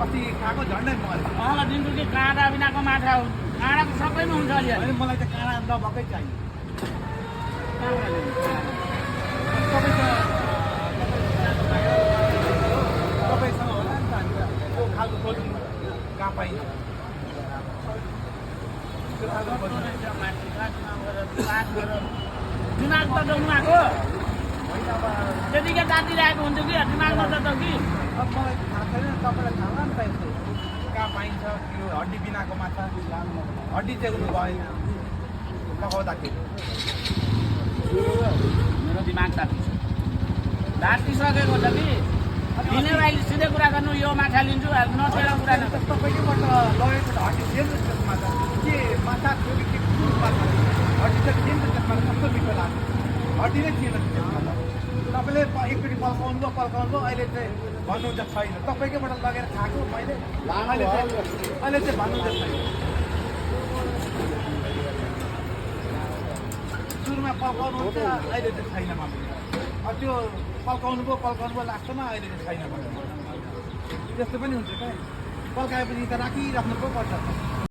अस्ति खाएको झन्डै मऱ्यो। दिन्छु कि काँडा बिनाको माछा हो। काँडाको सबैमा हुन्छ अलिअलि। होइन मलाई त काँडा नभएकै चाहियो। तपाईँसँग होला नि त अनि त्यो खालको खोज्नु कहाँ पाइन्छ? त्यो खालको खोज्नु दिमाग त उहाँको त्यतिकै तातिरहेको हुन्छ कि दिमागमा त कि अब मलाई थाहा छैन, तपाईँलाई थाहा होला नि त यस्तो कहाँ पाइन्छ त्यो हड्डी बिनाको माछा। हड्डी चाहिँ उयो भएन पकाउँदाखेरि। मेरो दिमाग तातिसकेको छ कि दिने भाइले सिधै कुरा गर्नु यो माछा लिन्छु नसेर कुरा गर्नु। तपाईँकोबाट लगेको त हड्डी थिएन त्यसको माछा के माछा थियो कि के माछा हड्डी त थिएन त त्यसमा कस्तो मिठो लाग्छ। हड्डी नै थिएन त्यसमा त तपाईँले एकचोटि पल्काउनु भयो अहिले चाहिँ भन्नुहुन्छ छैन। तपाईँकैबाट लगेर खाएको मैले अहिले चाहिँ भन्नुहुन्छ छैन। सुरुमा पल्काउनु हुन्छ अहिले चाहिँ छैन मलाई। अब त्यो पल्काउनु भयो लास्टमा अहिले चाहिँ छैन भने त्यस्तो पनि हुन्छ क्या। पल्काएपछि त राखिराख्नु पो पर्छ।